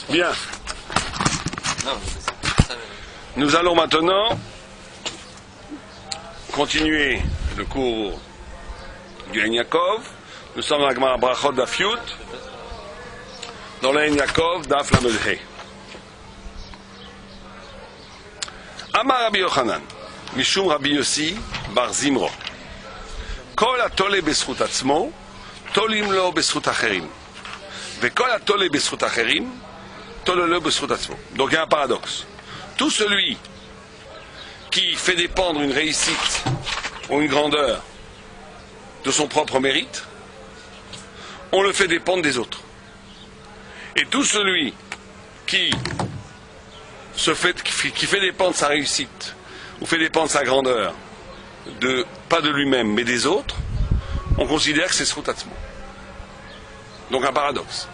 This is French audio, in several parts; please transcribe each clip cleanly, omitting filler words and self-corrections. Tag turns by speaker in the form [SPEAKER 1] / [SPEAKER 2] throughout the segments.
[SPEAKER 1] Bien. Nous allons maintenant continuer le cours du Ein Yaakov. Nous sommes dans la Gemara Brachot Daf Yud, dans le Ein Yaakov Daf Lamed He. Amar Rabbi Yochanan, Mishum Rabbi Yossi Bar Zimro. Kol atole beschut atzmo, tolim lo beschut acherim. Vekol atole beschut acherim, tole lo beschut atzmo. Donc il y a un paradoxe. Tout celui qui fait dépendre une réussite ou une grandeur de son propre mérite, on le fait dépendre des autres. Et tout celui qui fait dépendre sa réussite ou fait dépendre sa grandeur pas de lui-même mais des autres, on considère que c'est Zchut Atzmo. Donc un paradoxe,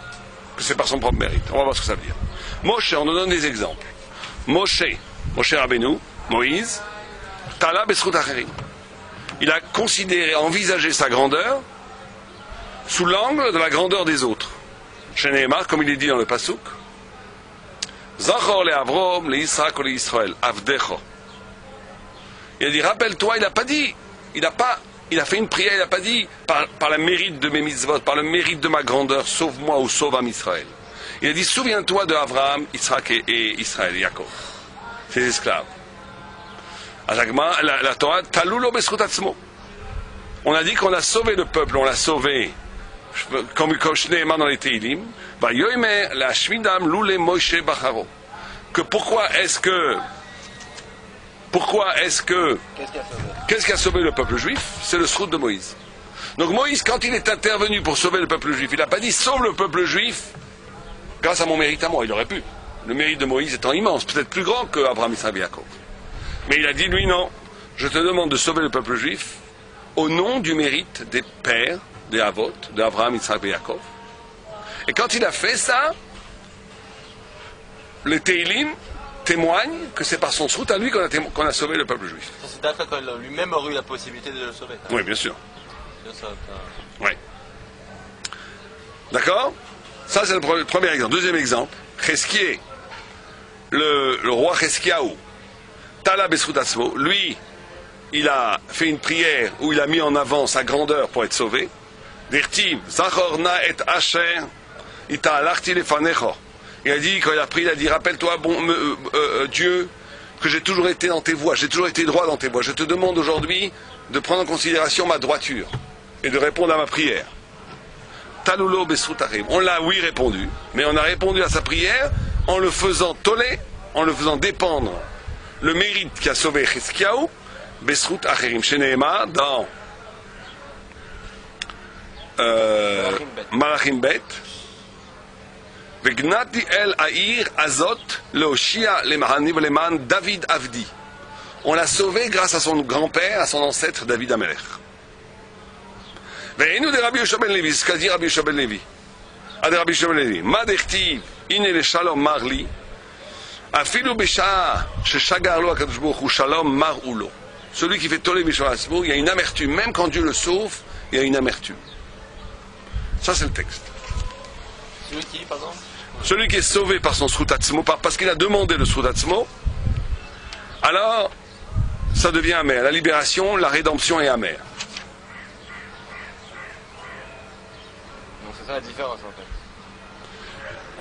[SPEAKER 1] que c'est par son propre mérite. On va voir ce que ça veut dire. Moshe, on nous donne des exemples. Moshe Rabbeinu, Moïse, Tala B'Zchut Acherim. Il a considéré, envisagé sa grandeur sous l'angle de la grandeur des autres. Chez Nehemar, comme il est dit dans le Pasuk, Zachor le Avrom, le Yitzhak ou le Yisraël, Avdecho. Il a dit, rappelle-toi, il a fait une prière, il n'a pas dit, par le mérite de mes mitzvot, par le mérite de ma grandeur, sauve-moi ou sauve Am Israël. Il a dit, souviens-toi de Avraham, Yitzhak et Israël, Yaakov, ses esclaves. La Torah, Talulo B'Zchut Atzmo. On a dit qu'on a sauvé le peuple, on l'a sauvé, comme Shneema dans les Teilim, Vayomer la Shmidam Lule Moshe Bacharo. Que pourquoi est-ce que qu'est-ce qui a sauvé le peuple juif? C'est le Zchut de Moïse. Donc Moïse, quand il est intervenu pour sauver le peuple juif, il n'a pas dit sauve le peuple juif grâce à mon mérite à moi. Il aurait pu. Le mérite de Moïse étant immense, peut-être plus grand que Abraham, Yitzhak et Yaakov. Mais il a dit, lui, non, je te demande de sauver le peuple juif au nom du mérite des pères, des Avot, d'Abraham, Yitzhak et Yaakov. Et quand il a fait ça, les Teilim témoignent que c'est par son Zchut à lui qu'on a sauvé le peuple juif.
[SPEAKER 2] Ça, c'est d'accord quand lui-même aurait eu la possibilité de le sauver.
[SPEAKER 1] Oui, bien sûr. Oui. D'accord? Ça, c'est le premier exemple. Deuxième exemple, Chesquier, le roi Cheskiaou, Tala B'Zchut Atzmo, lui, il a fait une prière où il a mis en avant sa grandeur pour être sauvé. Dirtiv, Zachorna et Asher, Ita Alarti Lefanecho. Il a dit, quand il a prié, il a dit, rappelle-toi, Dieu, que j'ai toujours été dans tes voies, j'ai toujours été droit dans tes voies. Je te demande aujourd'hui de prendre en considération ma droiture et de répondre à ma prière. Talulo B'Zchut Acherim. On l'a, oui, répondu, mais on a répondu à sa prière en le faisant toller, en le faisant dépendre le mérite qui a sauvé Cheskiaou, B'Zchut Acherim. Chez Nehemar, dans Malachim Bet, Vegnati el Aïr Azot Leoshia Lemahani Leman David Avdi. On l'a sauvé grâce à son grand-père, à son ancêtre David Amelech. Veinu de Rabbi Yoshua ben Levi, ce qu'a dit Rabbi Yoshua ben Levi. À Rabbi Yoshua ben Levi, Ma dechtiv, ine le shalom marli, afilu besha, shechagar lo akadosh baruch hu shalom mar ulo. Celui qui fait toller B'Zchut Atzmo, il y a une amertume, même quand Dieu le sauve, il y a une amertume. Ça c'est le texte.
[SPEAKER 2] Celui qui, par exemple?
[SPEAKER 1] Celui qui est sauvé par son Zchut Atzmo, parce qu'il a demandé le Zchut Atzmo, alors ça devient amer. La libération, la rédemption est amère.
[SPEAKER 2] Donc c'est ça la différence en fait.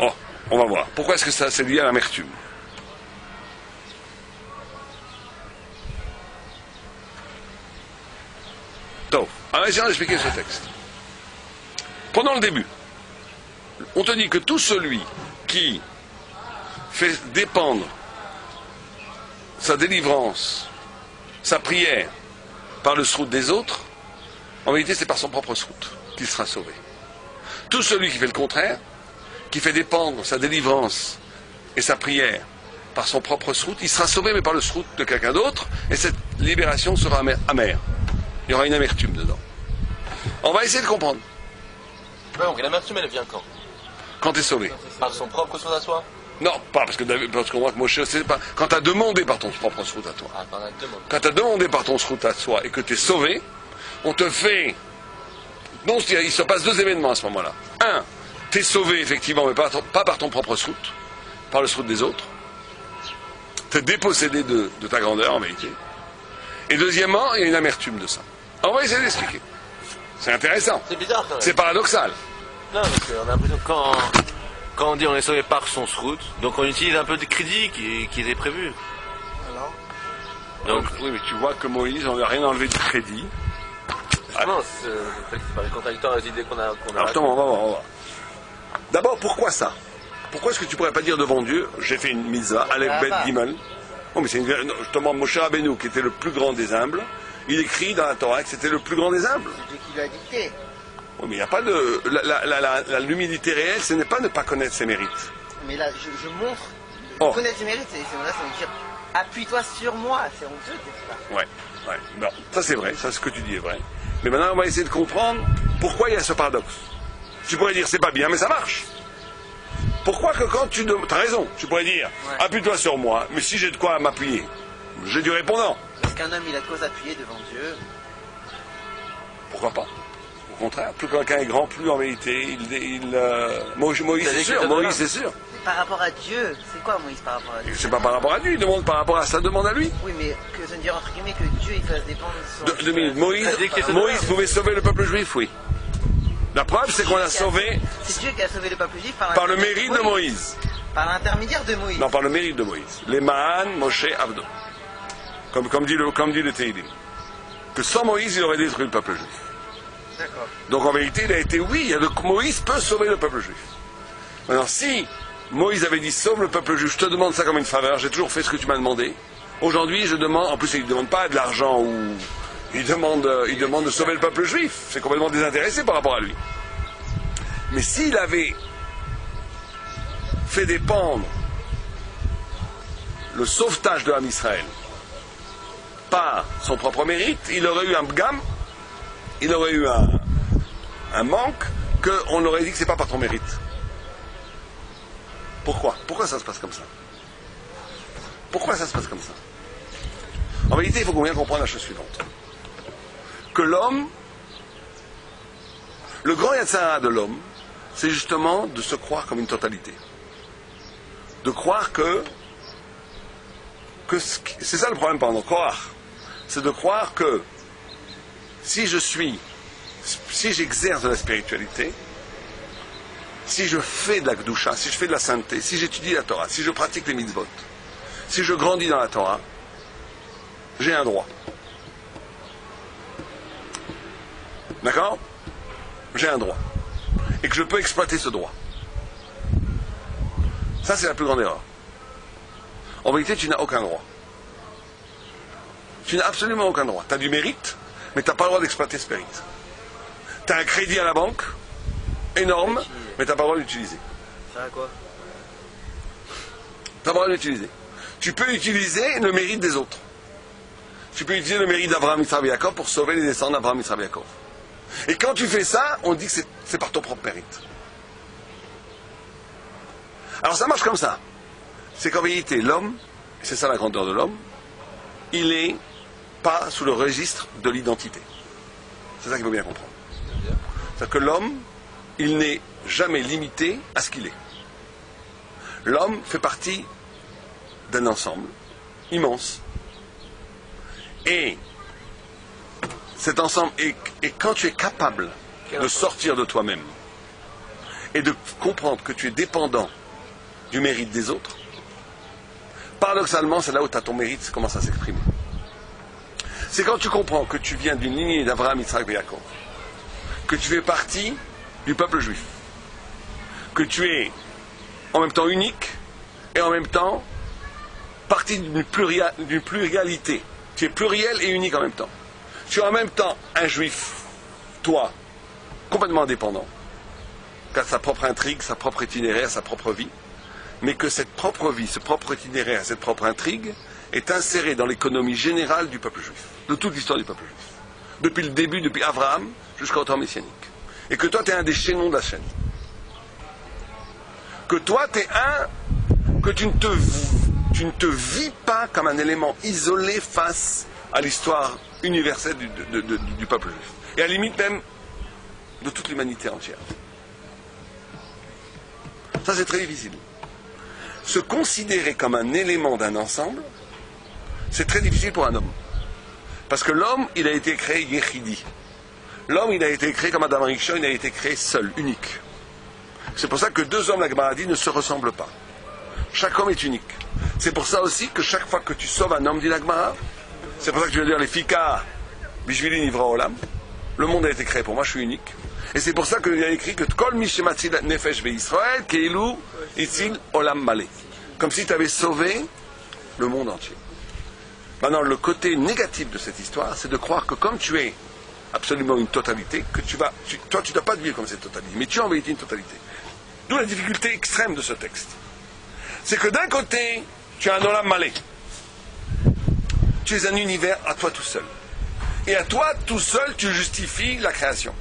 [SPEAKER 1] Oh, on va voir. Pourquoi est-ce que ça c'est lié à l'amertume? Donc, alors essayons d'expliquer ce texte. Prenons le début. On te dit que tout celui qui fait dépendre sa délivrance, sa prière, par le Zchut des autres, en vérité c'est par son propre Zchut qu'il sera sauvé. Tout celui qui fait le contraire, qui fait dépendre sa délivrance et sa prière par son propre Zchut, il sera sauvé mais par le Zchut de quelqu'un d'autre, et cette libération sera amère. Il y aura une amertume dedans. On va essayer de comprendre.
[SPEAKER 2] Ouais, donc l'amertume elle vient
[SPEAKER 1] quand tu es sauvé.
[SPEAKER 2] Par son propre Zchut à soi?
[SPEAKER 1] Non, pas parce qu'on voit que Moshe, c'est pas. Quand tu as demandé par ton propre Zchut à toi. Quand tu as demandé par ton Zchut à toi et que tu es sauvé, on te fait Donc il se passe deux événements à ce moment-là. Un, tu es sauvé effectivement, mais pas par ton propre srout, par le srout des autres. Tu es dépossédé de ta grandeur en vérité. Et deuxièmement, il y a une amertume de ça. Alors, on va essayer d'expliquer. C'est intéressant.
[SPEAKER 2] C'est bizarre quand même.
[SPEAKER 1] C'est paradoxal.
[SPEAKER 2] Non, parce qu'on a l'impression que quand on dit on est sauvé par son srout, donc on utilise un peu de crédit qui est prévu.
[SPEAKER 3] Alors
[SPEAKER 1] Donc, oui, mais tu vois que Moïse, on n'a rien enlevé du crédit.
[SPEAKER 2] Justement, c'est paraît contradictoire aux idées qu'on a.
[SPEAKER 1] Alors, attends, on va voir. D'abord, pourquoi ça? Pourquoi est-ce que tu pourrais pas dire devant Dieu, j'ai fait une mitzvah, Aleph Bet Gimel? Oh, mais c'est justement Moshe Rabbeinu, qui était le plus grand des humbles, il écrit dans la Torah que c'était le plus grand des humbles.
[SPEAKER 3] C'est Dieu qui lui a dicté.
[SPEAKER 1] Oui, mais il n'y a pas de... L'humilité réelle, ce n'est pas ne pas connaître ses mérites.
[SPEAKER 3] Mais là, je montre.
[SPEAKER 1] Oh.
[SPEAKER 3] Connaître ses mérites, c'est me dire appuie-toi sur moi. C'est honteux, c'est ça.
[SPEAKER 1] Ouais. Bon, ça c'est vrai, ça ce que tu dis est vrai. Mais maintenant, on va essayer de comprendre pourquoi il y a ce paradoxe. Tu pourrais dire, c'est pas bien, mais ça marche. Pourquoi que quand tu... T'as raison, tu pourrais dire, appuie-toi sur moi, mais si j'ai de quoi m'appuyer, j'ai du répondant.
[SPEAKER 3] Parce qu'un homme, il a de quoi s'appuyer devant Dieu.
[SPEAKER 1] Pourquoi pas? Au contraire, plus quelqu'un est grand, plus en vérité, Moïse c'est sûr, Moïse c'est sûr.
[SPEAKER 3] Mais par rapport à Dieu, c'est quoi Moïse par rapport à Dieu?
[SPEAKER 1] C'est pas par rapport à lui, il demande par rapport à sa demande à lui.
[SPEAKER 3] Oui, mais que ça veut dire entre guillemets que Dieu il fasse dépendre de son...
[SPEAKER 1] Deux minutes. Moïse pouvait sauver le peuple juif, oui. La preuve, c'est qu'on a sauvé
[SPEAKER 3] C'est Dieu qui a sauvé le peuple juif
[SPEAKER 1] par le mérite de Moïse.
[SPEAKER 3] Par l'intermédiaire de Moïse.
[SPEAKER 1] Non, par le mérite de Moïse. Les Mahan, Moshe, Avdo. Comme dit le Teilim. Que sans Moïse, il aurait détruit le peuple juif.
[SPEAKER 3] D'accord.
[SPEAKER 1] Donc en vérité, il a été, oui, Moïse peut sauver le peuple juif. Maintenant, si Moïse avait dit sauve le peuple juif, je te demande ça comme une faveur, j'ai toujours fait ce que tu m'as demandé. Aujourd'hui, je demande, en plus, il ne demande pas de l'argent ou il demande de sauver le peuple juif. C'est complètement désintéressé par rapport à lui. Mais s'il avait fait dépendre le sauvetage de l'âme Israël par son propre mérite, il aurait eu un bgam, il aurait eu un manque, qu'on aurait dit que c'est pas par ton mérite. Pourquoi ça se passe comme ça? Pourquoi ça se passe comme ça? En vérité, il faut bien comprendre la chose suivante. Que l'homme, le grand yatsara de l'homme, c'est justement de se croire comme une totalité. De croire que c'est ça le problème pendant croire. C'est de croire que si j'exerce de la spiritualité, si je fais de la Gdusha, si je fais de la sainteté, si j'étudie la Torah, si je pratique les mitzvot, si je grandis dans la Torah, j'ai un droit. D'accord? J'ai un droit. Et que je peux exploiter ce droit. Ça, c'est la plus grande erreur. En vérité, tu n'as aucun droit. Tu n'as absolument aucun droit. Tu as du mérite, mais tu n'as pas le droit d'exploiter ce mérite. Tu as un crédit à la banque, énorme, mais tu n'as pas le droit d'utiliser.
[SPEAKER 3] Ça à quoi?
[SPEAKER 1] Tu n'as pas le droit d'utiliser. Tu peux utiliser le mérite des autres. Tu peux utiliser le mérite d'Abraham, Yitzhak et Yaakov pour sauver les descendants d'Abraham, Yitzhak et Yaakov. Et quand tu fais ça, on dit que c'est par ton propre mérite. Alors ça marche comme ça. C'est qu'en vérité, l'homme, c'est ça la grandeur de l'homme, il n'est pas sous le registre de l'identité. C'est ça qu'il faut bien comprendre. C'est-à-dire que l'homme, il n'est jamais limité à ce qu'il est. L'homme fait partie d'un ensemble immense. Et cet ensemble, et quand tu es capable de sortir de toi-même et de comprendre que tu es dépendant du mérite des autres, paradoxalement, c'est là où ton mérite commence à s'exprimer. C'est quand tu comprends que tu viens d'une lignée d'Abraham, Yitzhak et Yaakov, que tu fais partie du peuple juif, que tu es en même temps unique et en même temps partie d'une pluralité. Tu es pluriel et unique en même temps. Tu es en même temps un juif, toi, complètement indépendant, qui a sa propre intrigue, sa propre itinéraire, sa propre vie, mais que cette propre vie, ce propre itinéraire, cette propre intrigue est insérée dans l'économie générale du peuple juif, de toute l'histoire du peuple juif, depuis le début, depuis Abraham jusqu'au temps messianique. Et que toi, tu es un des chaînons de la chaîne. Que toi, tu es que tu ne te vis pas comme un élément isolé face à l'histoire universelle du peuple juif. Et à la limite même, de toute l'humanité entière. Ça, c'est très difficile. Se considérer comme un élément d'un ensemble, c'est très difficile pour un homme. Parce que l'homme, il a été créé yechidi. L'homme, il a été créé comme Adam Rishon, il a été créé seul, unique. C'est pour ça que deux hommes, la Gemara dit, ne se ressemblent pas. Chaque homme est unique. C'est pour ça aussi que chaque fois que tu sauves un homme, dit la Gemara, c'est pour ça que tu veux dire les fika, bishvili nivra olam. Le monde a été créé pour moi, je suis unique. Et c'est pour ça qu'il y a écrit que Kol Mishematzil Nefesh Israël, Keilu Itzil Olam Malé. Comme si tu avais sauvé le monde entier. Maintenant, le côté négatif de cette histoire, c'est de croire que comme tu es absolument une totalité, que toi, tu ne dois pas vivre comme cette totalité, mais tu es en vérité une totalité. D'où la difficulté extrême de ce texte. C'est que d'un côté, tu as un Olam Malé. Tu es un univers à toi tout seul. Et à toi tout seul, tu justifies la création.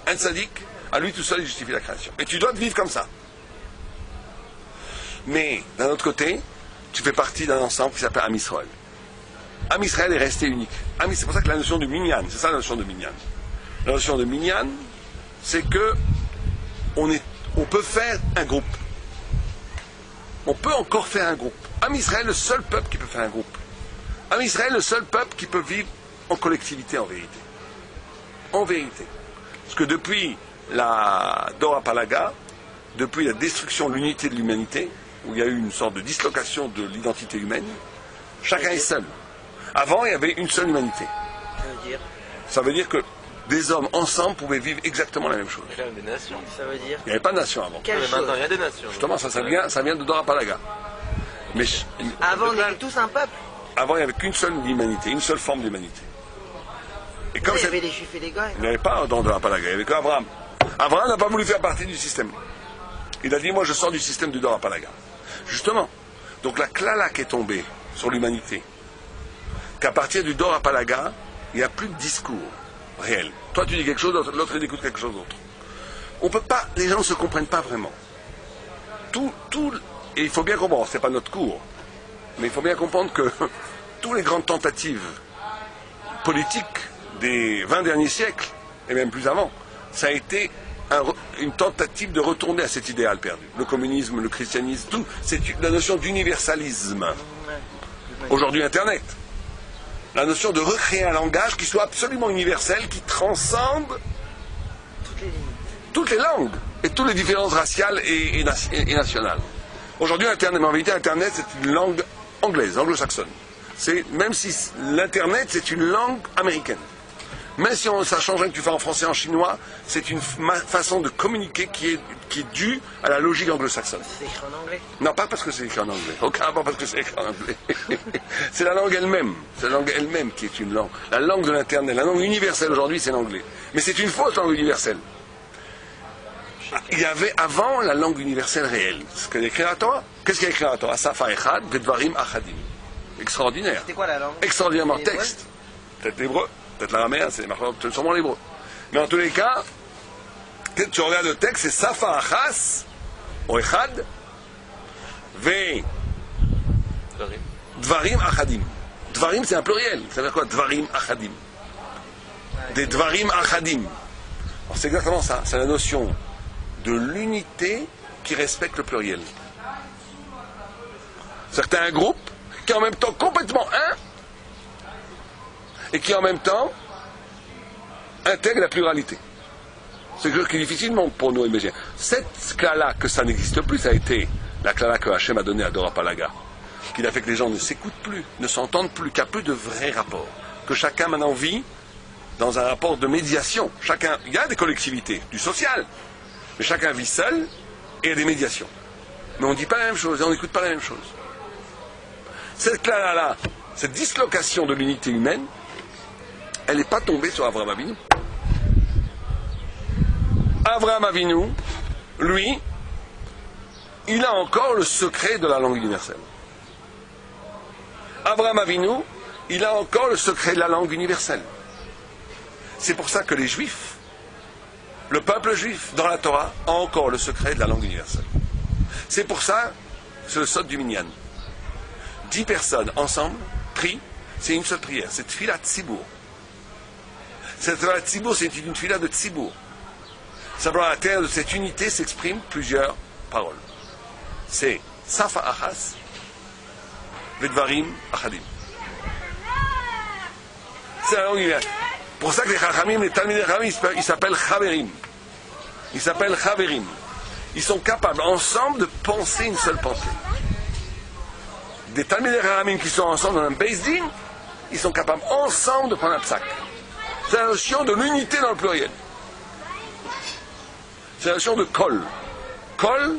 [SPEAKER 1] Un tzaddik, à lui tout seul, il justifie la création. Et tu dois vivre comme ça. Mais, d'un autre côté, tu fais partie d'un ensemble qui s'appelle Am Israël. Am Israël est resté unique. C'est pour ça que la notion du minyan, c'est ça la notion de minyan. La notion de minyan, c'est que on peut faire un groupe. On peut encore faire un groupe. Am Israël est le seul peuple qui peut faire un groupe. Am Israël est le seul peuple qui peut vivre en collectivité, en vérité. En vérité. Parce que depuis la Dor HaPalaga, depuis la destruction de l'unité de l'humanité, où il y a eu une sorte de dislocation de l'identité humaine, chacun est seul. Avant, il y avait une seule humanité. Ça veut dire que des hommes ensemble pouvaient vivre exactement la même chose.
[SPEAKER 2] Il y a des nations.
[SPEAKER 3] Ça veut dire.
[SPEAKER 1] Il n'y avait pas de nation avant.
[SPEAKER 3] Quelle
[SPEAKER 2] Mais
[SPEAKER 3] chose.
[SPEAKER 2] maintenant, il y a des nations.
[SPEAKER 1] Justement, ça vient de Dor HaPalaga. Mais
[SPEAKER 3] Avant, on était tous un peuple.
[SPEAKER 1] avant, il n'y avait qu'une seule humanité, une seule forme d'humanité. Et comme
[SPEAKER 3] Il y
[SPEAKER 1] c'est-
[SPEAKER 3] avait les juifs et les goïs.
[SPEAKER 1] il n'y avait pas dans Dor HaPalaga, il n'y avait qu'Abraham. Abraham n'a pas voulu faire partie du système. Il a dit, moi je sors du système du Dor HaPalaga. Justement. Donc la klala qui est tombée sur l'humanité, qu'à partir du Dor HaPalaga, il n'y a plus de discours réel. Toi tu dis quelque chose, l'autre il écoute quelque chose d'autre. On peut pas, les gens ne se comprennent pas vraiment. Et il faut bien comprendre, c'est pas notre cours, mais il faut bien comprendre que toutes les grandes tentatives politiques des 20 derniers siècles, et même plus avant, ça a été une tentative de retourner à cet idéal perdu. Le communisme, le christianisme, tout, c'est la notion d'universalisme. Aujourd'hui, Internet. La notion de recréer un langage qui soit absolument universel, qui transcende
[SPEAKER 3] Toutes les lignes.
[SPEAKER 1] toutes les langues et toutes les différences raciales et nationales. Aujourd'hui, Internet, mais en vérité, Internet, c'est une langue anglaise, anglo-saxonne. Même si l'Internet, c'est une langue américaine. Même si ça change rien que tu fais en français, en chinois, c'est une façon de communiquer qui est due à la logique anglo-saxonne.
[SPEAKER 3] C'est écrit en anglais.
[SPEAKER 1] Non, pas parce que c'est écrit en anglais. Aucun rapport parce que c'est écrit en anglais. C'est la langue elle-même. C'est la langue elle-même qui est une langue. La langue de l'Internet, la langue universelle aujourd'hui, c'est l'anglais. Mais c'est une fausse langue universelle. Il y avait avant la langue universelle réelle. Ce qu'elle écrit la Torah. Qu'est-ce qu'il y a écrit la Torah? Safa Echad, Vedvarim Achadim. Extraordinaire.
[SPEAKER 3] C'était quoi la langue?
[SPEAKER 1] Extraordinairement
[SPEAKER 3] L'hébreu.
[SPEAKER 1] texte. Peut-être l'hébreu, peut-être l'araméen, c'est sûrement l'hébreu. Mais en tous les cas, quand tu regardes le texte, c'est Safa Achas, ou Echad, Ve Dvarim Achadim. Dvarim, c'est un pluriel. Ça veut dire quoi? Dvarim Achadim. Des Dvarim Achadim. Alors, c'est exactement ça. C'est la notion de l'unité qui respecte le pluriel. C'est-à-dire que tu as un groupe qui est en même temps complètement un et qui en même temps intègre la pluralité. C'est quelque chose qui est difficile pour nous imaginer. Cette clala que ça n'existe plus, ça a été la clala que Hachem a donnée à Dor HaPalaga, qui a fait que les gens ne s'écoutent plus, ne s'entendent plus, qu'il n'y a plus de vrais rapports, que chacun maintenant vit dans un rapport de médiation. Chacun, il y a des collectivités, du social, mais chacun vit seul et il y a des médiations. Mais on ne dit pas la même chose et on n'écoute pas la même chose. Cette clala-là, cette dislocation de l'unité humaine, elle n'est pas tombée sur Avraham Avinu. Avraham Avinu, lui, il a encore le secret de la langue universelle. Avraham Avinu, il a encore le secret de la langue universelle. C'est pour ça que les Juifs, le peuple juif dans la Torah, a encore le secret de la langue universelle. C'est pour ça, c'est le sod du minyan. 10 personnes ensemble, prient, c'est une seule prière, c'est Tfilat Tzibour. Cette tefillah de Tzibour, c'est une tefillah de Tzibour. Simplement, à l'intérieur de cette unité s'expriment plusieurs paroles. C'est Safa Achas, Vedvarim Achadim. C'est la langue humaine. Pour ça que les Chachamim, les Talmidei Chachamim, ils s'appellent Chaverim. Ils s'appellent Chaverim. Ils sont capables ensemble de penser une seule pensée. Des Talmidei Chachamim qui sont ensemble dans un Beis Din, ils sont capables ensemble de prendre un psak. C'est la notion de l'unité dans le pluriel. C'est la notion de kol. Kol,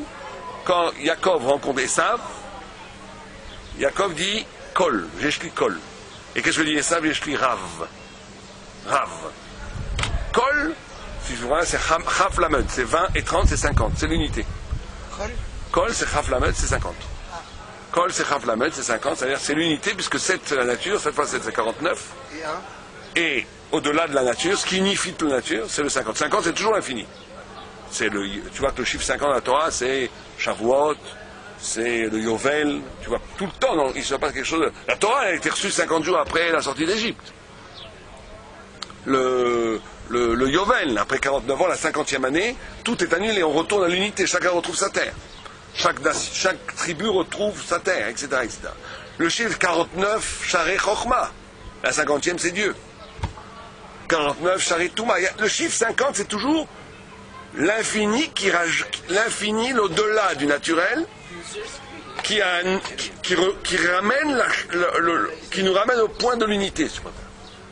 [SPEAKER 1] quand Yaakov rencontre Esav, Yaakov dit kol, j'échlis kol. Et qu'est-ce que dit Esav? J'échlis rav. Rav. Kol, si je vous vois, c'est chaf lamed, c'est 20 et 30, c'est 50, c'est l'unité. Kol, c'est chaf lamed, c'est 50. Kol, c'est chaf lamed, c'est 50, c'est-à-dire c'est l'unité, puisque 7 c'est la nature, cette fois 7 c'est 49. Et au-delà de la nature, ce qui unifie toute la nature, c'est le 50. 50, c'est toujours l'infini. Tu vois que le chiffre 50 dans la Torah, c'est Shavuot, c'est le Yovel. Tu vois, tout le temps, il se passe quelque chose. La Torah a été reçue 50 jours après la sortie d'Égypte. Le Yovel, après 49 ans, la 50e année, tout est annulé, on retourne à l'unité, chacun retrouve sa terre. Chaque tribu retrouve sa terre, etc., etc. Le chiffre 49, Sharei Chochma. La 50e, c'est Dieu. 49, Sharei Touma. Le chiffre 50, c'est toujours l'infini l'infini, l'au-delà du naturel, qui nous ramène au point de l'unité.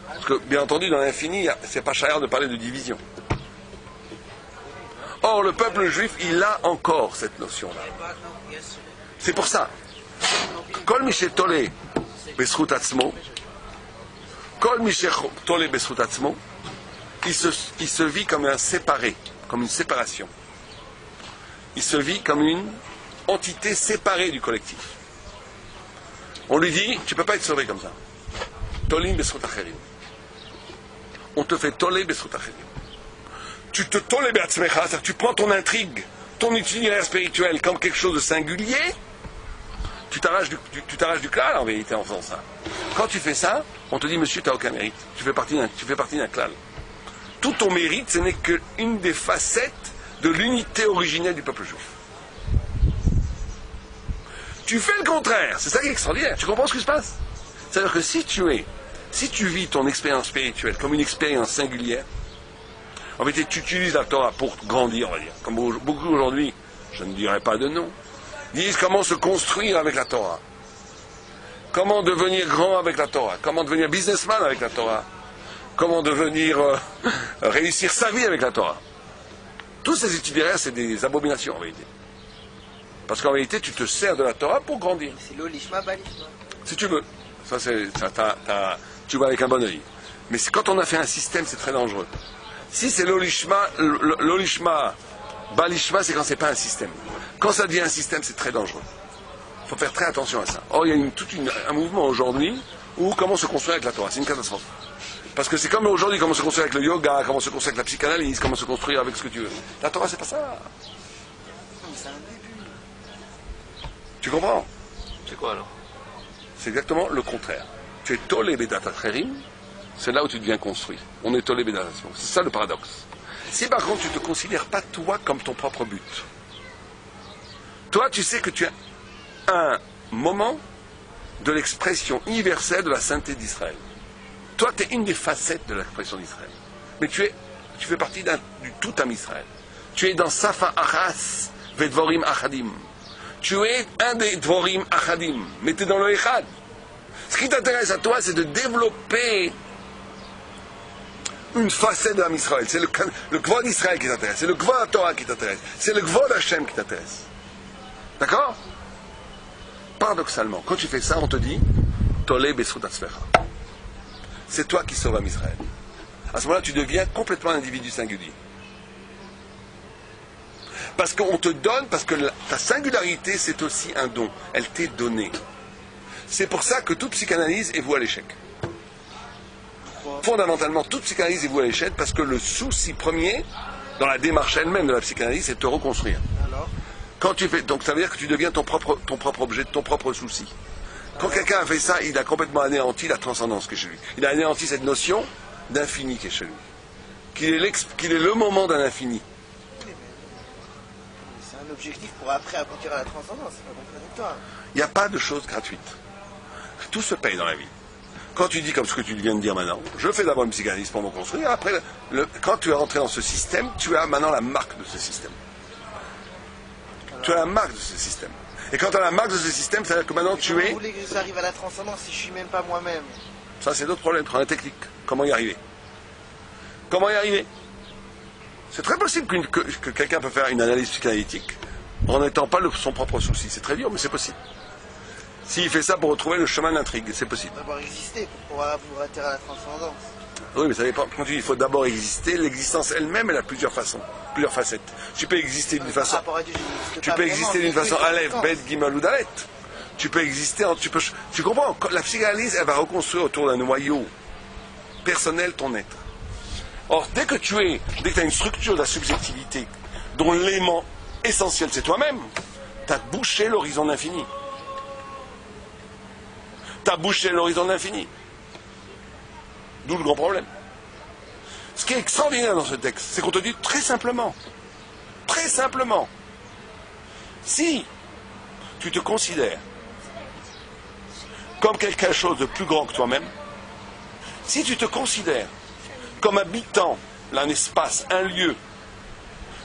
[SPEAKER 1] Parce que, bien entendu, dans l'infini, c'est pas cher de parler de division. Or, le peuple juif, il a encore cette notion-là. C'est pour ça. Kol Mishe Tole Beschut Atzmo, Kol Mishe Tole Beschut Atzmo, il se vit comme un séparé, comme une séparation. Il se vit comme une entité séparée du collectif. On lui dit, tu ne peux pas être sauvé comme ça. Tolim Beschut Acherim. On te fait Tole Beschut Acherim. Tu te Tole Beatzmecha, c'est-à-dire que tu prends ton intrigue, ton itinéraire spirituel comme quelque chose de singulier, tu t'arraches du klal en vérité en faisant ça. Quand tu fais ça, on te dit, monsieur, tu n'as aucun mérite. Tu fais partie d'un klal. Tout ton mérite, ce n'est qu'une des facettes de l'unité originelle du peuple juif. Tu fais le contraire, c'est ça qui est extraordinaire. Tu comprends ce qui se passe? C'est-à-dire que si tu vis ton expérience spirituelle comme une expérience singulière, en fait, tu utilises la Torah pour grandir, on va dire. Comme beaucoup aujourd'hui, je ne dirais pas de nom, disent comment se construire avec la Torah. Comment devenir grand avec la Torah. Comment devenir businessman avec la Torah. Comment devenir réussir sa vie avec la Torah. Tous ces itinéraires, c'est des abominations en vérité. Parce qu'en vérité, tu te sers de la Torah pour grandir.
[SPEAKER 3] C'est l'olishma, balishma.
[SPEAKER 1] Si tu veux. Tu vois avec un bon œil. Mais quand on a fait un système, c'est très dangereux. Si c'est l'olishma, balishma, c'est quand c'est pas un système. Quand ça devient un système, c'est très dangereux. Il faut faire très attention à ça. Or, il y a un mouvement aujourd'hui où comment se construire avec la Torah. C'est une catastrophe. Parce que c'est comme aujourd'hui, comment se construire avec le yoga, comment se construire avec la psychanalyse, comment se construire avec ce que tu veux. La Torah, c'est pas ça.
[SPEAKER 3] C'est un début.
[SPEAKER 1] Tu comprends?
[SPEAKER 2] C'est quoi alors?
[SPEAKER 1] C'est exactement le contraire. Tu es tolé bedat acherim, c'est là où tu deviens construit. On est tolé bedat acherim. C'est ça le paradoxe. Si par contre tu ne te considères pas toi comme ton propre but, toi tu sais que tu as un moment de l'expression universelle de la sainteté d'Israël. Toi tu es une des facettes de l'expression d'Israël. Mais tu fais partie du tout am Israël. Tu es dans Safa Achas Vedvorim Achadim. Tu es un des Dvorim Achadim, mais tu es dans le Echad. Ce qui t'intéresse à toi, c'est de développer une facette de l'Am Israël. C'est le Kvod d'Israël qui t'intéresse, c'est le Kvod Torah qui t'intéresse, c'est le Kvod Hashem qui t'intéresse. D'accord? Paradoxalement, quand tu fais ça, on te dit Tolé Besrut Atzmecha. C'est toi qui sauves l'Am Israël. À ce moment-là, tu deviens complètement un individu singulier. Parce qu'on te donne, parce que ta singularité, c'est aussi un don. Elle t'est donnée. C'est pour ça que toute psychanalyse est vouée à l'échec. Fondamentalement, toute psychanalyse est vouée à l'échec parce que le souci premier, dans la démarche elle-même de la psychanalyse, c'est de te reconstruire.
[SPEAKER 3] Alors,
[SPEAKER 1] quand tu fais, donc ça veut dire que tu deviens ton propre objet, ton propre souci. Quand quelqu'un a fait ça, il a complètement anéanti la transcendance qui est chez lui. Il a anéanti cette notion d'infini qui est chez lui. qu'il est le moment d'un infini.
[SPEAKER 3] C'est un objectif pour après aboutir à la transcendance, c'est pas contradictoire.
[SPEAKER 1] Il n'y a pas de choses gratuites. Tout se paye dans la vie. Quand tu dis comme ce que tu viens de dire maintenant, je fais d'abord une psychanalyse pour me construire, après, quand tu es rentré dans ce système, tu as maintenant la marque de ce système. Tu as la marque de ce système. Et quand tu as la marque de ce système, c'est-à-dire que maintenant tu es...
[SPEAKER 3] Vous voulez que j'arrive à la transcendance si je suis même pas moi-même?
[SPEAKER 1] Ça, c'est d'autres problèmes, problème technique. Comment y arriver? Comment y arriver? C'est très possible que quelqu'un peut faire une analyse psychanalytique en n'étant pas son propre souci. C'est très dur, mais c'est possible. S'il fait ça pour retrouver le chemin d'intrigue, c'est possible.
[SPEAKER 3] D'abord exister pour pouvoir atterrir à la transcendance.
[SPEAKER 1] Oui, mais ça dépend. Quand tu dis il faut d'abord exister, l'existence elle-même, elle a plusieurs façons, plusieurs facettes. Tu peux exister d'une façon. Tu peux exister d'une façon Aleph, Bet, Gimel ou Dalet. Tu peux exister en. Tu comprends? La psychanalyse, elle va reconstruire autour d'un noyau personnel ton être. Or, dès que tu as une structure de la subjectivité dont l'élément essentiel c'est toi-même, tu as bouché l'horizon de l'infini. Tu as bouché l'horizon de l'infini. D'où le grand problème. Ce qui est extraordinaire dans ce texte, c'est qu'on te dit très simplement, si tu te considères comme quelque chose de plus grand que toi-même, si tu te considères comme habitant un espace, un lieu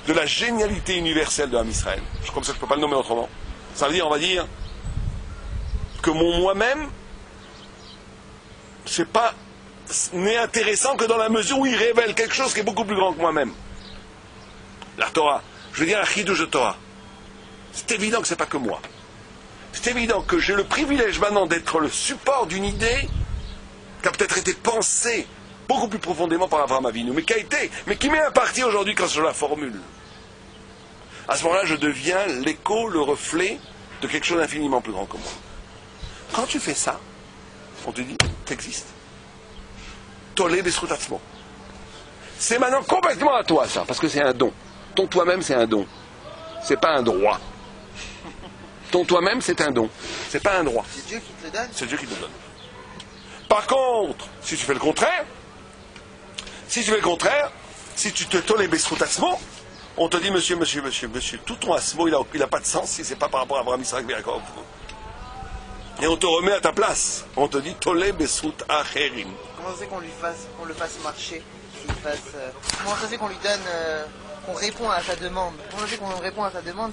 [SPEAKER 1] de la génialité universelle de l'âme Israël, comme ça je ne peux pas le nommer autrement, ça veut dire, on va dire, que mon moi-même, n'est intéressant que dans la mesure où il révèle quelque chose qui est beaucoup plus grand que moi-même. La Torah, je veux dire la Chidouche de Torah. C'est évident que ce n'est pas que moi. C'est évident que j'ai le privilège maintenant d'être le support d'une idée qui a peut-être été pensée beaucoup plus profondément par Avraham Avinu, mais qui m'est impartie aujourd'hui quand je la formule. À ce moment-là, je deviens l'écho, le reflet de quelque chose d'infiniment plus grand que moi. Quand tu fais ça, on te dit, t'existes. Tolé Besroutatsmo. C'est maintenant complètement à toi, ça, parce que c'est un don. Ton toi-même, c'est un don. C'est pas un droit. Ton toi-même, c'est un don. C'est pas un droit.
[SPEAKER 3] C'est Dieu qui te le donne.
[SPEAKER 1] C'est Dieu qui te le donne. Par contre, si tu fais le contraire, si tu te tolé Besroutatsmo, on te dit, monsieur, tout ton asmo, il n'a pas de sens si c'est pas par rapport à Abraham, Isaac, Jacob. Et on te remet à ta place. On te dit, Tolé Besrout Acherim.
[SPEAKER 3] Comment ça fait qu'on le fasse marcher, comment ça fait qu'on lui donne, qu'on répond à sa demande? Comment ça fait qu'on répond à sa demande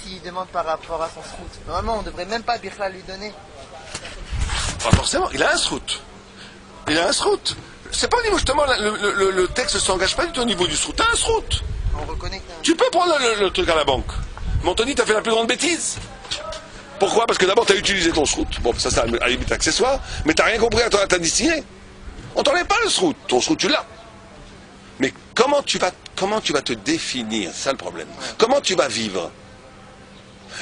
[SPEAKER 3] s'il demande par rapport à son srout? Normalement, on ne devrait même pas Birla lui donner.
[SPEAKER 1] Pas forcément, il a un srout. C'est pas au niveau, justement, le texte ne s'engage pas du tout au niveau du srout. T'as un srout.
[SPEAKER 3] On reconnaît que
[SPEAKER 1] tu peux prendre le truc à la banque. Mais on te dit, t'as fait la plus grande bêtise. Pourquoi? Parce que d'abord, tu as utilisé ton srout. Bon, ça, c'est à la limite accessoire, mais tu n'as rien compris à ta destinée. On t'enlève pas le srout. Ton srout, tu l'as. Mais comment tu vas te définir? C'est ça le problème. Comment tu vas vivre?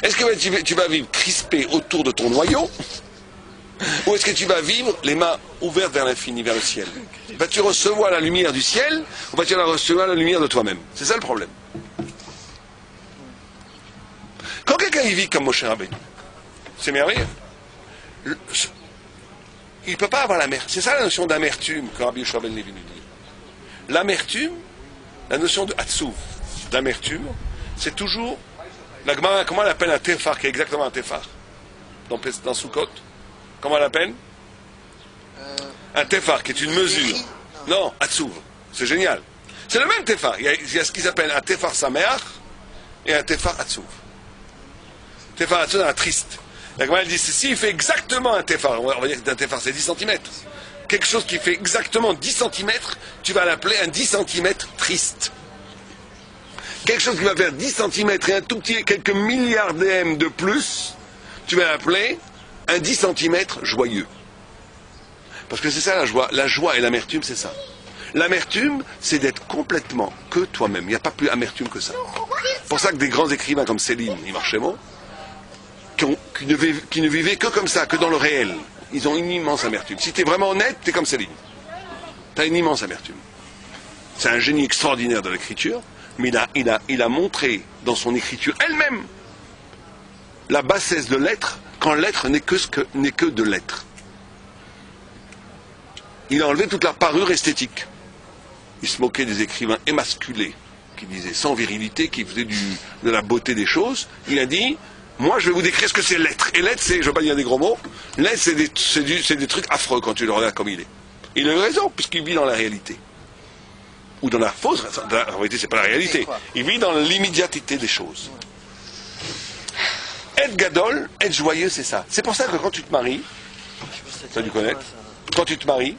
[SPEAKER 1] Est-ce que tu vas vivre crispé autour de ton noyau? Ou est-ce que tu vas vivre les mains ouvertes vers l'infini, vers le ciel? Vas-tu recevoir la lumière du ciel ou vas-tu recevoir la lumière de toi-même? C'est ça le problème. Quand quelqu'un y vit comme Moshe Rabbeinu, c'est merveilleux. Il ne peut pas avoir l'amertume. C'est ça la notion d'amertume que Rabbi Yoshua ben Levi nous dit. L'amertume, la notion de Hatsouv, d'amertume, c'est toujours, la Gemara, comment elle appelle un tefar, qui est exactement un tefar dans Sukkot? Comment elle appelle? Un tefar, qui est une mesure. Non, Hatsouv. C'est génial. C'est le même tefar. Il y a ce qu'ils appellent un tefar sameach et un tefar Hatsouv. Tefar Hatsouv, un triste. La Gemara dit, s'il fait exactement un tefar, on va dire qu'un tefar c'est 10 cm, quelque chose qui fait exactement 10 cm, tu vas l'appeler un 10 cm triste. Quelque chose qui va faire 10 cm et un tout petit, quelques milliards d'm de plus, tu vas l'appeler un 10 cm joyeux. Parce que c'est ça la joie. La joie et l'amertume, c'est ça. L'amertume, c'est d'être complètement que toi-même. Il n'y a pas plus amertume que ça. C'est pour ça que des grands écrivains comme Céline et Marchemont, qui ne vivaient que comme ça, que dans le réel, ils ont une immense amertume. Si tu es vraiment honnête, tu es comme Céline. Tu as une immense amertume. C'est un génie extraordinaire de l'écriture, mais il a montré dans son écriture elle-même la bassesse de l'être, quand l'être n'est que de l'être. Il a enlevé toute la parure esthétique. il se moquait des écrivains émasculés, qui disaient sans virilité, qui faisaient de la beauté des choses. Il a dit, moi je vais vous décrire ce que c'est l'être. Et l'être, c'est, je ne veux pas dire des gros mots, l'être c'est des trucs affreux quand tu le regardes comme il est. Il a eu raison, puisqu'il vit dans la réalité. Ou dans la fausse, en réalité c'est pas la réalité. Il vit dans l'immédiateté des choses. Être gadol, être joyeux, c'est ça. C'est pour ça que quand tu te maries, tu as dû connaître, quand tu te maries,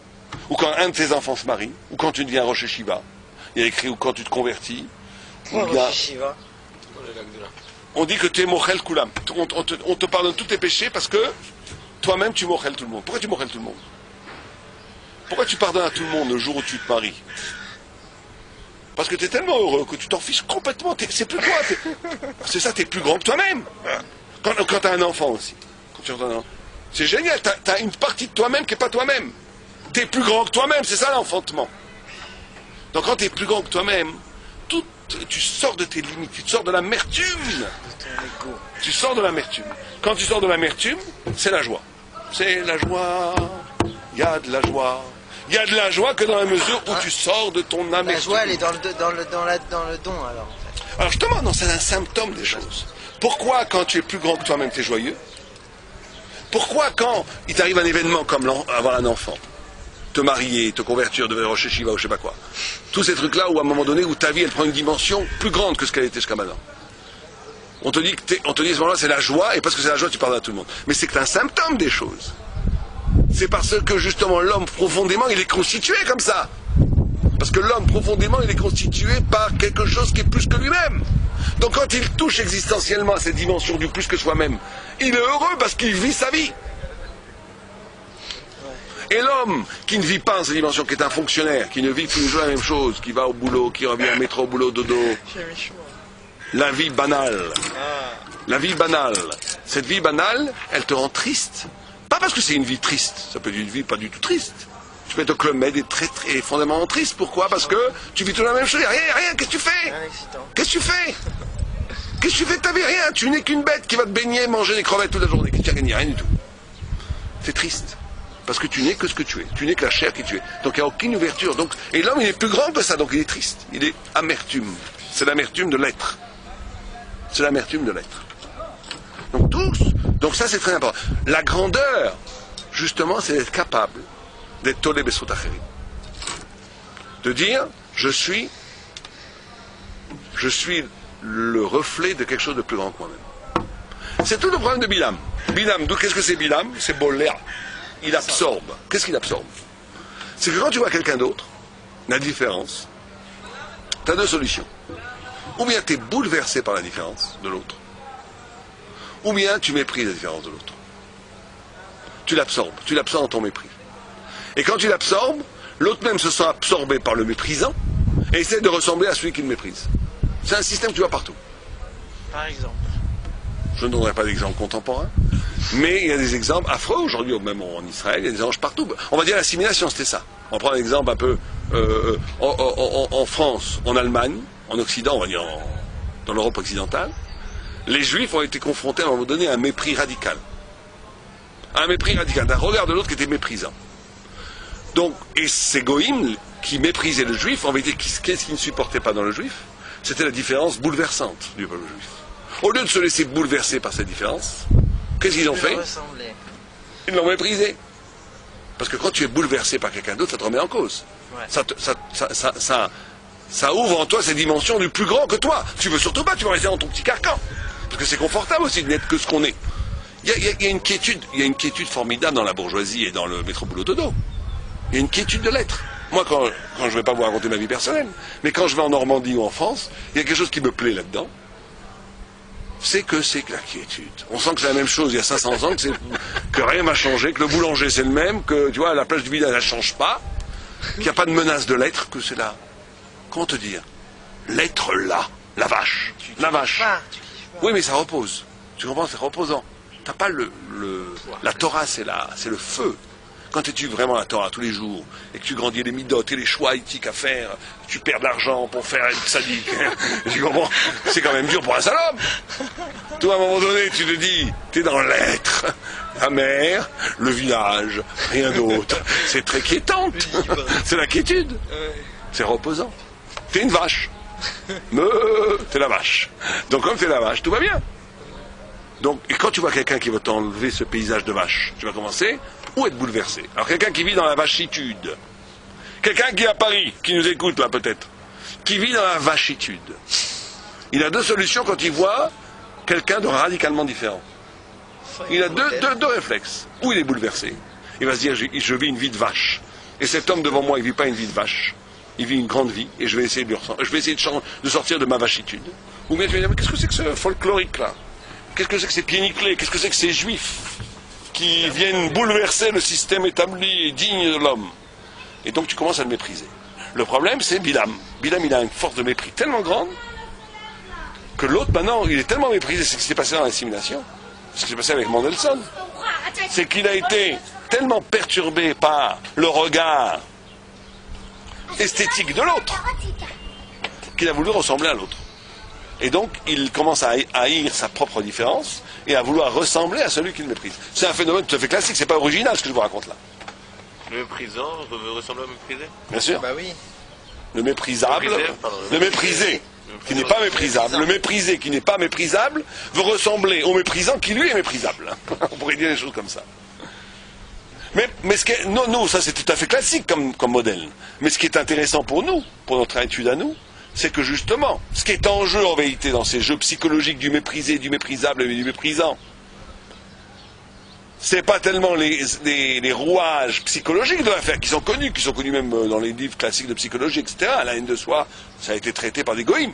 [SPEAKER 1] ou quand un de tes enfants se marie, ou quand tu deviens Rosh Hashiva, il y a écrit ou quand tu te convertis, on dit que tu es Mochel Kulam. On te pardonne tous tes péchés parce que toi-même tu Mochel tout le monde. Pourquoi tu Mochel tout le monde? Pourquoi tu pardonnes à tout le monde le jour où tu te maries? Parce que tu es tellement heureux que tu t'en fiches complètement. C'est plus toi. C'est ça, tu es plus grand que toi-même. Quand tu as un enfant aussi. C'est génial. Tu as une partie de toi-même qui n'est pas toi-même. Tu es plus grand que toi-même. C'est ça l'enfantement. Donc quand tu es plus grand que toi-même, tu sors de tes limites. Tu sors de l'amertume. Tu sors de l'amertume. Quand tu sors de l'amertume, c'est la joie. C'est la joie. Il y a de la joie. Il y a de la joie que dans la mesure où tu sors de ton amertume.
[SPEAKER 3] La joie, elle est dans le don, alors, en fait.
[SPEAKER 1] Alors justement, non, c'est un symptôme des choses. Pourquoi, quand tu es plus grand que toi-même, tu es joyeux? Pourquoi, quand il t'arrive un événement comme avoir un enfant, te marier, te convertir, devenir Rosh Hashiva ou je sais pas quoi, tous ces trucs-là où à un moment donné, où ta vie, elle prend une dimension plus grande que ce qu'elle était jusqu'à maintenant. On te dit à ce moment-là, c'est la joie, et parce que c'est la joie, tu pardonnes à tout le monde. Mais c'est que c'est un symptôme des choses. C'est parce que justement l'homme profondément il est constitué comme ça. Parce que l'homme profondément il est constitué par quelque chose qui est plus que lui-même. Donc quand il touche existentiellement à cette dimension du plus que soi-même, il est heureux parce qu'il vit sa vie. Et l'homme qui ne vit pas en cette dimension, qui est un fonctionnaire, qui ne vit tous les jours la même chose, qui va au boulot, qui revient au métro, au boulot, dodo, la vie banale, cette vie banale, elle te rend triste. Pas parce que c'est une vie triste, ça peut être une vie pas du tout triste. Tu peux être au Club Med et très fondamentalement triste. Pourquoi? Parce que tu vis toujours la même chose. Rien, qu'est-ce que tu fais? Qu'est-ce que tu fais? Qu'est-ce que tu fais de ta vie? Rien. Tu n'es qu'une bête qui va te baigner, manger des crevettes toute la journée. Qui t'a gagné rien du tout. C'est triste. Parce que tu n'es que ce que tu es. Tu n'es que la chair qui tu es. Donc il n'y a aucune ouverture. Et l'homme il est plus grand que ça, donc il est triste. Il est amertume. C'est l'amertume de l'être. C'est l'amertume de l'être. Donc ça c'est très important. La grandeur, justement, c'est d'être capable d'être tolé besot acherim. De dire, je suis le reflet de quelque chose de plus grand que moi-même. C'est tout le problème de Bilam. Bilam, qu'est-ce que c'est Bilam? C'est Boléa. Il absorbe. Qu'est-ce qu'il absorbe? C'est que quand tu vois quelqu'un d'autre, la différence, tu as deux solutions. Ou bien tu es bouleversé par la différence de l'autre, ou bien tu méprises la différence de l'autre. Tu l'absorbes dans ton mépris. Et quand tu l'absorbes, l'autre même se sent absorbé par le méprisant et essaie de ressembler à celui qui le méprise. C'est un système que tu vois partout.
[SPEAKER 3] Par exemple.
[SPEAKER 1] Je ne donnerai pas d'exemple contemporain, mais il y a des exemples affreux aujourd'hui, même en Israël, il y a des anges partout. On va dire l'assimilation, c'était ça. On prend un exemple un peu en France, en Allemagne, en Occident, on va dire dans l'Europe occidentale. Les Juifs ont été confrontés à un moment donné à un mépris radical. Un mépris radical, d'un regard de l'autre qui était méprisant. Donc, et ces goïms qui méprisaient le Juif, en vérité, qu'est-ce qu'ils ne supportaient pas dans le Juif? C'était la différence bouleversante du peuple juif. Au lieu de se laisser bouleverser par cette différence, qu'est-ce qu'ils ont fait? Ils l'ont méprisé. Parce que quand tu es bouleversé par quelqu'un d'autre, ça te remet en cause. Ouais. Ça ouvre en toi ces dimensions du plus grand que toi. Tu veux surtout pas, tu veux rester dans ton petit carcan. Parce que c'est confortable aussi de n'être que ce qu'on est. Il y a une quiétude formidable dans la bourgeoisie et dans le métro boulot dodo. Il y a une quiétude de l'être. Moi, quand je ne vais pas vous raconter ma vie personnelle, mais quand je vais en Normandie ou en France, il y a quelque chose qui me plaît là-dedans. C'est que la quiétude. On sent que c'est la même chose il y a 500 ans, que rien n'a changé, que le boulanger c'est le même, que tu vois, la plage du village elle ne change pas, qu'il n'y a pas de menace de l'être, que c'est là. Comment te dire? L'être là, la vache. La vache. Oui, mais ça repose. Tu comprends, c'est reposant. T'as pas la Torah, c'est le feu. Quand tu étudies vraiment la Torah tous les jours, et que tu grandis les midotes et les choix éthiques à faire, tu perds de l'argent pour faire une sadique, tu comprends? C'est quand même dur pour un sale homme. Toi, à un moment donné, tu te dis, t'es dans l'être, la mer, le village, rien d'autre. C'est très quiétante. C'est la quiétude. C'est reposant. T'es une vache. T'es la vache. Donc comme t'es la vache, tout va bien. Donc, et quand tu vois quelqu'un qui va t'enlever ce paysage de vache, tu vas commencer ou être bouleversé. Alors quelqu'un qui vit dans la vachitude, quelqu'un qui est à Paris, qui nous écoute là peut-être, qui vit dans la vachitude, il a deux solutions quand il voit quelqu'un de radicalement différent. Il a deux réflexes. Ou il est bouleversé. Il va se dire, je vis une vie de vache. Et cet homme devant moi, il ne vit pas une vie de vache. Il vit une grande vie. Et je vais essayer de sortir de ma vachitude. Ou bien tu vas dire, mais qu'est-ce que c'est que ce folklorique là? Qu'est-ce que c'est que ces pieds nickelés? Qu'est-ce que c'est que ces juifs qui viennent bouleverser le système établi et digne de l'homme? Et donc tu commences à le mépriser. Le problème, c'est Bilam. Bilam, il a une force de mépris tellement grande que l'autre, maintenant, il est tellement méprisé. C'est ce qui s'est passé dans l'assimilation. Ce qui s'est passé avec Mendelssohn. C'est qu'il a été tellement perturbé par le regard esthétique de l'autre qu'il a voulu ressembler à l'autre. Et donc, il commence à haïr sa propre différence et à vouloir ressembler à celui qu'il méprise. C'est un phénomène tout à fait classique, c'est pas original ce que je vous raconte là.
[SPEAKER 2] Le méprisant ressemble au méprisé?
[SPEAKER 1] Bien sûr.
[SPEAKER 3] Bah oui.
[SPEAKER 1] Le méprisable, le méprisé, qui n'est pas méprisable, le méprisé qui n'est pas méprisable, veut ressembler au méprisant qui lui est méprisable. On pourrait dire des choses comme ça. Mais ce qui est, non, nous, ça c'est tout à fait classique comme modèle. Mais ce qui est intéressant pour nous, pour notre étude à nous, c'est que justement, ce qui est en jeu en vérité dans ces jeux psychologiques du méprisé, du méprisable et du méprisant, c'est pas tellement les rouages psychologiques de l'affaire qui sont connus même dans les livres classiques de psychologie, etc. La haine de soi, ça a été traité par des goïms.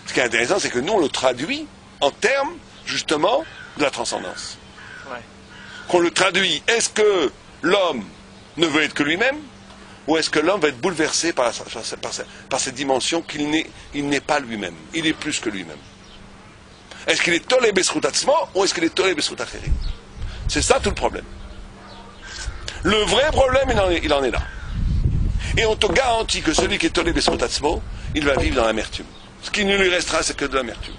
[SPEAKER 1] Ce qui est intéressant, c'est que nous, on le traduit en termes, justement, de la transcendance.
[SPEAKER 3] Ouais.
[SPEAKER 1] Qu'on le traduit, est-ce que l'homme ne veut être que lui-même, ou est-ce que l'homme va être bouleversé par cette dimension qu'il n'est pas lui-même, il est plus que lui-même. Est-ce qu'il est tolé besrout atzmo, ou est-ce qu'il est tolé besrout acherim? C'est ça tout le problème. Le vrai problème, il en est là. Et on te garantit que celui qui est tolé besrout atzmo, il va vivre dans l'amertume. Ce qui ne lui restera, c'est que de l'amertume.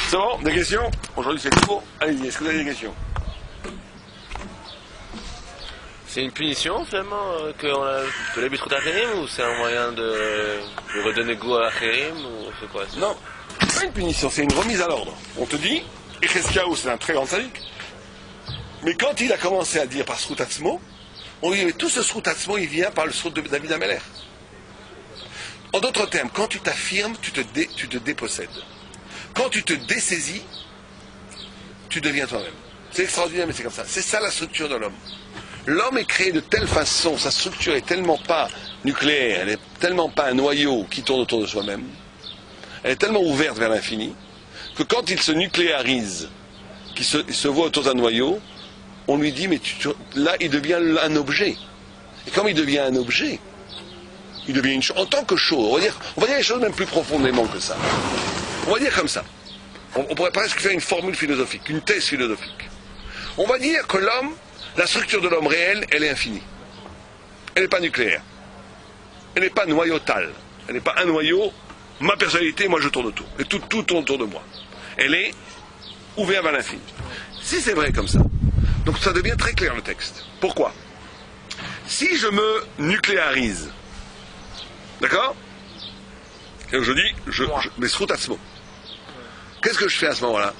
[SPEAKER 1] C'est bon? Des questions? Aujourd'hui c'est court. Allez-y, est-ce que vous avez des questions?
[SPEAKER 2] C'est une punition finalement qu'on a de l'habitude à Acherim, ou c'est un moyen de redonner goût à Acherim, ou c'est quoi ça?
[SPEAKER 1] Non, c'est pas une punition, c'est une remise à l'ordre. On te dit, Echeskiaou c'est un très grand sadique, mais quand il a commencé à dire par Srout Atzmo, on dit mais tout ce Srout Atzmo il vient par le Srout de David Ameler. En d'autres termes, quand tu t'affirmes, tu te dépossèdes. Quand tu te dessaisis, tu deviens toi-même. C'est extraordinaire, mais c'est comme ça. C'est ça la structure de l'homme. L'homme est créé de telle façon, sa structure est tellement pas nucléaire, elle est tellement pas un noyau qui tourne autour de soi-même, elle est tellement ouverte vers l'infini, que quand il se nucléarise, qu'il se voit autour d'un noyau, on lui dit, mais là il devient un objet. Et comme il devient un objet, il devient une chose, en tant que chose, on va dire les choses même plus profondément que ça. On va dire comme ça. On pourrait presque faire une formule philosophique, une thèse philosophique. On va dire que l'homme, la structure de l'homme réel, elle est infinie. Elle n'est pas nucléaire. Elle n'est pas noyautale. Elle n'est pas un noyau. Ma personnalité, moi je tourne autour. Et tout tourne autour de moi. Elle est ouverte vers l'infini. Si c'est vrai comme ça, donc ça devient très clair le texte. Pourquoi? Si je me nucléarise, d'accord? Et je dis, mais Srout Atzmo. Qu'est-ce que je fais à ce moment-là?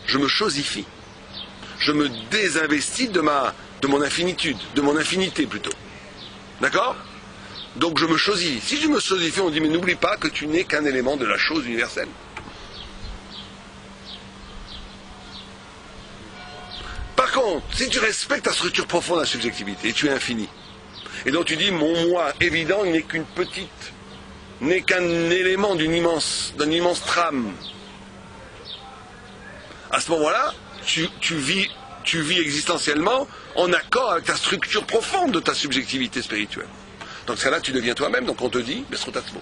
[SPEAKER 1] Je me chosifie. Je me désinvestis de mon infinitude, de mon infinité plutôt. D'accord? Donc je me chosifie. Si je me chosifie, on dit, mais n'oublie pas que tu n'es qu'un élément de la chose universelle. Par contre, si tu respectes ta structure profonde de la subjectivité, et tu es infini, et donc tu dis, mon moi évident, il n'est qu'une petite, n'est qu'un élément d'un immense trame. À ce moment-là, tu vis existentiellement en accord avec ta structure profonde de ta subjectivité spirituelle. Donc ça là, tu deviens toi-même, donc on te dit, Besrout Atzmo.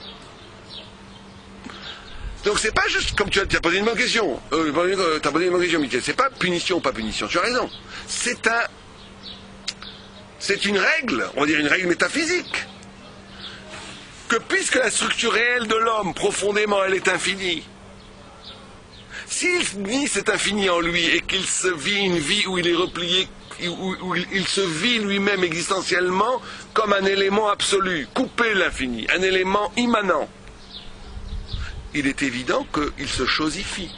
[SPEAKER 1] Donc c'est pas juste comme tu as posé une bonne question. Tu as posé une bonne question, Michael. C'est pas punition ou pas punition. Tu as raison. C'est une règle, on va dire une règle métaphysique. Que puisque la structure réelle de l'homme, profondément, elle est infinie, S'il nie cet infini en lui et qu'il se vit une vie où il est replié, où il se vit lui-même existentiellement comme un élément absolu, coupé de l'infini, un élément immanent, il est évident qu'il se chosifie.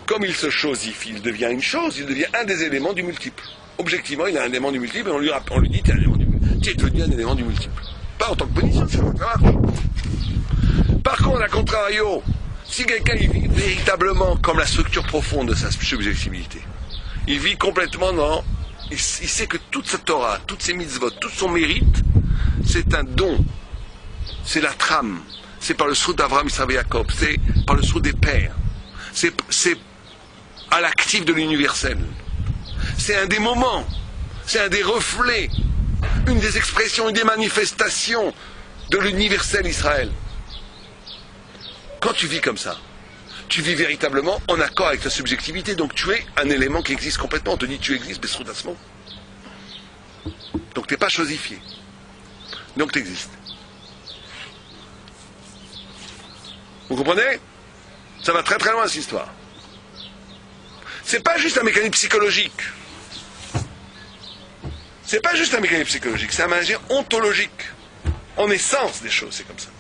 [SPEAKER 1] Comme il se chosifie, il devient une chose, il devient un des éléments du multiple. Objectivement, il est un élément du multiple et on lui dit, tu es un élément du multiple. Tu es devenu un élément du multiple. Pas en tant que punition, ça marche. Par contre, à contrario, si quelqu'un il vit véritablement comme la structure profonde de sa subjectivité, il vit complètement dans... Il sait que toute sa Torah, toutes ses mitzvot, tout son mérite, c'est un don. C'est la trame. C'est par le sceau d'Abraham, Israël et Jacob. C'est par le sceau des pères. C'est à l'actif de l'universel. C'est un des moments. C'est un des reflets. Une des expressions, une des manifestations de l'universel Israël. Quand tu vis comme ça, tu vis véritablement en accord avec ta subjectivité. Donc tu es un élément qui existe complètement. On te dit tu existes, mais sroutasement. Donc tu n'es pas chosifié. Donc tu existes. Vous comprenez? Ça va très très loin cette histoire. C'est pas juste un mécanisme psychologique. C'est pas juste un mécanisme psychologique, c'est un mécanisme ontologique. En essence des choses, c'est comme ça.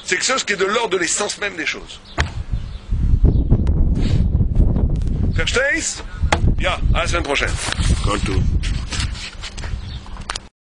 [SPEAKER 1] C'est quelque chose qui est de l'ordre de l'essence même des choses. Verstehst? Ja, à la semaine prochaine.
[SPEAKER 4] Comme tout.